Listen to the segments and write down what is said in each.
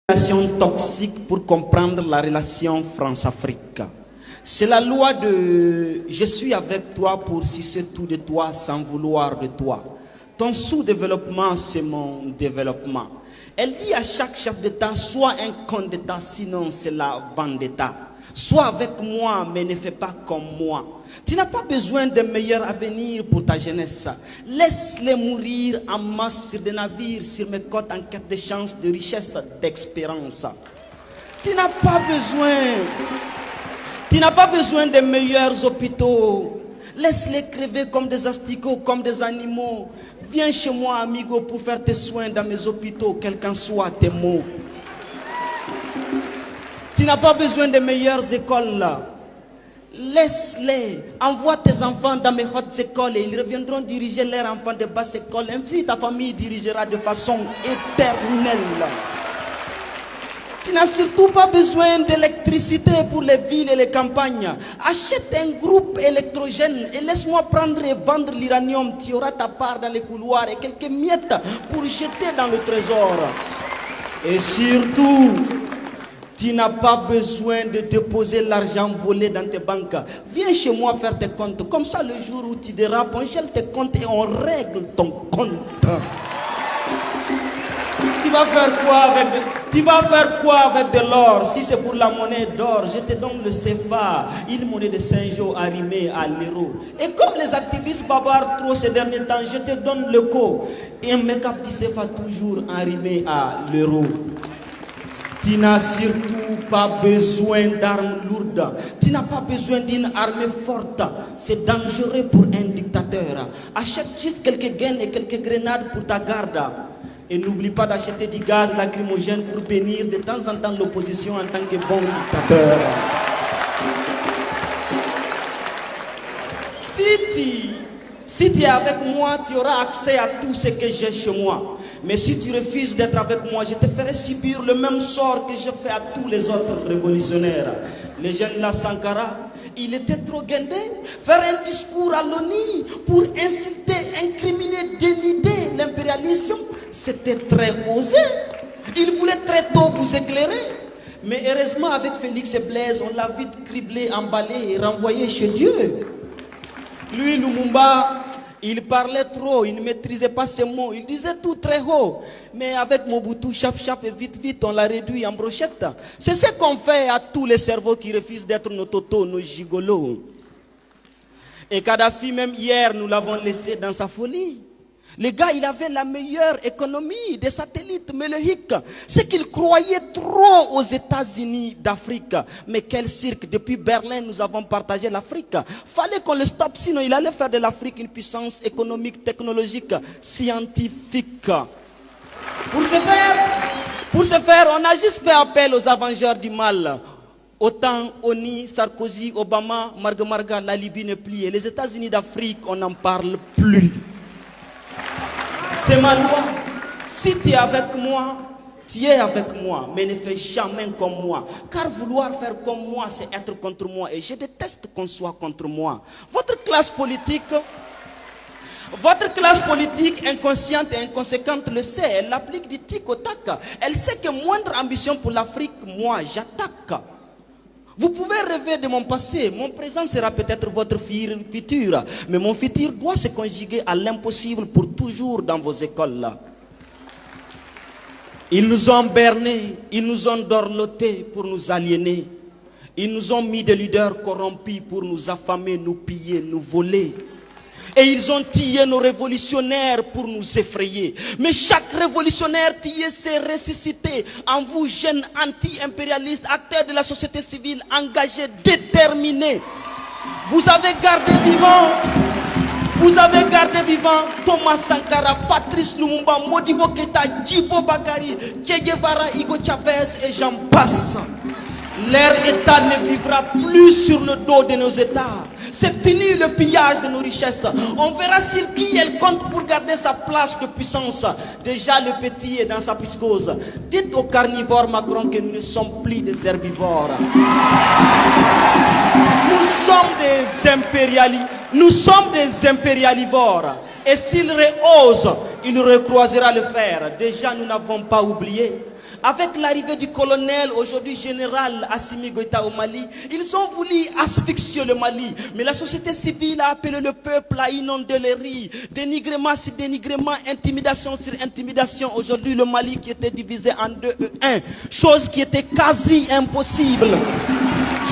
Relation toxique pour comprendre la relation France-Afrique. C'est la loi de « je suis avec toi pour sucer tout de toi sans vouloir de toi ». Ton sous-développement, c'est mon développement. Elle dit à chaque chef d'État, sois un con d'État, sinon c'est la vendetta. Sois avec moi, mais ne fais pas comme moi. Tu n'as pas besoin d'un meilleur avenir pour ta jeunesse. Laisse-les mourir en masse sur des navires, sur mes côtes en quête de chance, de richesse, d'espérance. Tu n'as pas besoin des meilleurs hôpitaux. Laisse-les crever comme des asticots, comme des animaux. Viens chez moi, amigo, pour faire tes soins dans mes hôpitaux, quels qu'en soient tes maux. Tu n'as pas besoin des meilleures écoles là. Laisse-les, envoie tes enfants dans mes hautes écoles et ils reviendront diriger leurs enfants de basse école. Ainsi ta famille dirigera de façon éternelle. Tu n'as surtout pas besoin d'électricité pour les villes et les campagnes. Achète un groupe électrogène et laisse-moi prendre et vendre l'uranium. Tu auras ta part dans les couloirs et quelques miettes pour jeter dans le trésor. Et surtout, tu n'as pas besoin de déposer l'argent volé dans tes banques. Viens chez moi faire tes comptes. Comme ça, le jour où tu dérapes, on gèle tes comptes et on règle ton compte. Tu vas faire quoi avec de l'or? Si c'est pour la monnaie d'or, je te donne le CFA, une monnaie de Saint-Jean arrimée à l'euro. Et comme les activistes bavards trop ces derniers temps, je te donne le co. Et un make-up du CFA toujours arrimé à l'euro. Tu n'as surtout pas besoin d'armes lourdes. Tu n'as pas besoin d'une armée forte. C'est dangereux pour un dictateur. Achète juste quelques gaines et quelques grenades pour ta garde. Et n'oublie pas d'acheter du gaz lacrymogène pour bénir de temps en temps l'opposition en tant que bon dictateur. Si tu es avec moi, tu auras accès à tout ce que j'ai chez moi. Mais si tu refuses d'être avec moi, je te ferai subir le même sort que je fais à tous les autres révolutionnaires. Les jeunes là, Sankara, il était trop guindé. Faire un discours à l'ONU pour insulter, incriminer, dénider l'impérialisme, c'était très osé. Il voulait très tôt vous éclairer. Mais heureusement, avec Félix et Blaise, on l'a vite criblé, emballé et renvoyé chez Dieu. Lui, Lumumba, il parlait trop, il ne maîtrisait pas ses mots, il disait tout très haut. Mais avec Mobutu, chap et vite, on l'a réduit en brochette. C'est ce qu'on fait à tous les cerveaux qui refusent d'être nos totos, nos gigolos. Et Kadhafi, même hier, nous l'avons laissé dans sa folie. Le gars, il avait la meilleure économie des satellites, mais le hic, c'est qu'il croyait trop aux États-Unis d'Afrique. Mais quel cirque, depuis Berlin, nous avons partagé l'Afrique. Fallait qu'on le stoppe, sinon il allait faire de l'Afrique une puissance économique, technologique, scientifique. Pour ce faire, on a juste fait appel aux avengeurs du mal. Autant ONU, Sarkozy, Obama, Marga, la Libye n'est pliée. Les États-Unis d'Afrique, on n'en parle plus. C'est ma loi. Si tu es avec moi, tu es avec moi, mais ne fais jamais comme moi. Car vouloir faire comme moi, c'est être contre moi. Et je déteste qu'on soit contre moi. Votre classe politique, inconsciente et inconséquente le sait. Elle applique du tic au tac. Elle sait que moindre ambition pour l'Afrique, moi, j'attaque. Vous pouvez rêver de mon passé, mon présent sera peut-être votre futur, mais mon futur doit se conjuguer à l'impossible pour toujours dans vos écoles là. Ils nous ont bernés, ils nous ont dorlotés pour nous aliéner. Ils nous ont mis des leaders corrompus pour nous affamer, nous piller, nous voler. Et ils ont tué nos révolutionnaires pour nous effrayer. Mais chaque révolutionnaire tué s'est ressuscité en vous, jeunes anti-impérialistes, acteurs de la société civile, engagés, déterminés. Vous avez gardé vivant Thomas Sankara, Patrice Lumumba, Modibo Keïta, Djibo Bakary, Che Guevara, Hugo Chavez et j'en passe. Leur État ne vivra plus sur le dos de nos États. C'est fini le pillage de nos richesses. On verra sur qui elle compte pour garder sa place de puissance. Déjà le petit est dans sa psychose. Dites aux carnivores Macron que nous ne sommes plus des herbivores. Nous sommes des impérialivores. Et s'il rehausse, il recroisera le fer. Déjà nous n'avons pas oublié. Avec l'arrivée du colonel, aujourd'hui général Assimi Goïta au Mali, ils ont voulu asphyxier le Mali. Mais la société civile a appelé le peuple à inonder les rues. Dénigrement sur dénigrement, intimidation sur intimidation. Aujourd'hui, le Mali qui était divisé en 2 et 1. Chose qui était quasi impossible.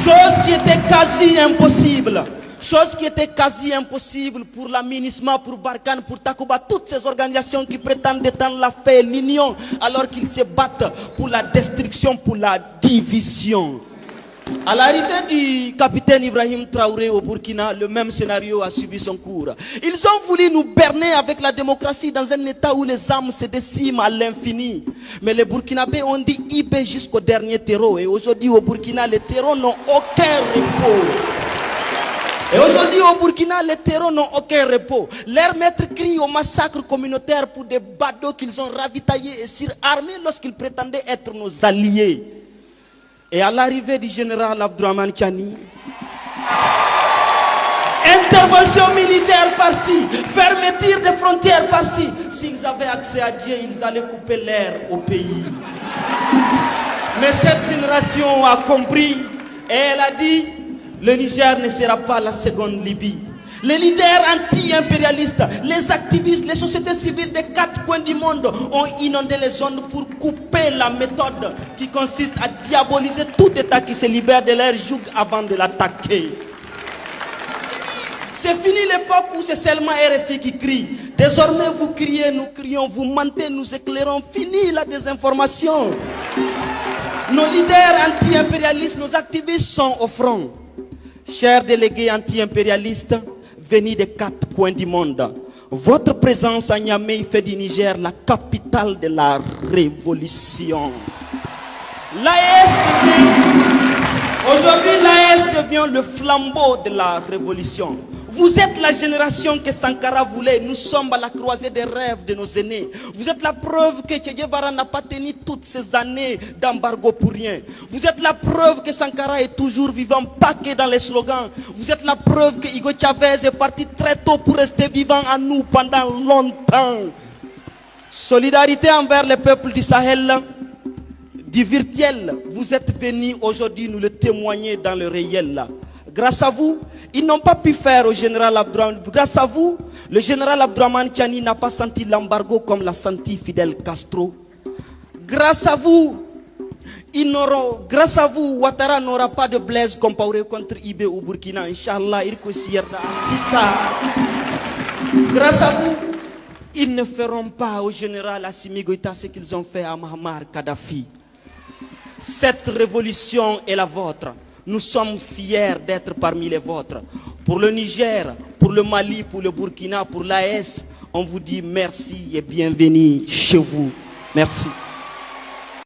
Chose qui était quasi impossible. Chose qui était quasi impossible pour la MINUSMA, pour Barkhane, pour Takuba, toutes ces organisations qui prétendent étendre la paix et l'union, alors qu'ils se battent pour la destruction, pour la division. À l'arrivée du capitaine Ibrahim Traoré au Burkina, le même scénario a suivi son cours. Ils ont voulu nous berner avec la démocratie dans un état où les âmes se déciment à l'infini. Mais les Burkinabés ont dit IB jusqu'au dernier terreau. Et aujourd'hui au Burkina, les terreaux n'ont aucun repos. Et aujourd'hui au Burkina, les terreaux n'ont aucun repos. Leurs maîtres crient au massacre communautaire pour des badauds qu'ils ont ravitaillés et surarmés lorsqu'ils prétendaient être nos alliés. Et à l'arrivée du général Abdourahmane Tiani, intervention militaire par-ci, fermeture des frontières par-ci. S'ils avaient accès à Dieu, ils allaient couper l'air au pays. Mais cette génération a compris et elle a dit: le Niger ne sera pas la seconde Libye. Les leaders anti-impérialistes, les activistes, les sociétés civiles des 4 coins du monde ont inondé les zones pour couper la méthode qui consiste à diaboliser tout État qui se libère de leur joug avant de l'attaquer. C'est fini l'époque où c'est seulement RFI qui crie. Désormais vous criez, nous crions, vous mentez, nous éclairons. Fini la désinformation. Nos leaders anti-impérialistes, nos activistes sont au front. Chers délégués anti-impérialistes, venus des 4 coins du monde, votre présence à Niamey fait du Niger la capitale de la révolution. Aujourd'hui, l'AES devient le flambeau de la révolution. Vous êtes la génération que Sankara voulait. Nous sommes à la croisée des rêves de nos aînés. Vous êtes la preuve que Che Guevara n'a pas tenu toutes ces années d'embargo pour rien. Vous êtes la preuve que Sankara est toujours vivant, pas que dans les slogans. Vous êtes la preuve que Hugo Chavez est parti très tôt pour rester vivant à nous pendant longtemps. Solidarité envers les peuples du Sahel, du virtuel. Vous êtes venus aujourd'hui nous le témoigner dans le réel. Grâce à vous, ils n'ont pas pu faire au général Abdourahmane. Grâce à vous, le général Abdourahmane Tiani n'a pas senti l'embargo comme l'a senti Fidel Castro. Grâce à vous, Ouattara n'aura pas de Blaise Compaoré contre IB au Burkina. Inch'Allah, grâce à vous, ils ne feront pas au général Assimi Goïta ce qu'ils ont fait à Muammar Kadhafi. Cette révolution est la vôtre. Nous sommes fiers d'être parmi les vôtres. Pour le Niger, pour le Mali, pour le Burkina, pour l'AES, on vous dit merci et bienvenue chez vous. Merci.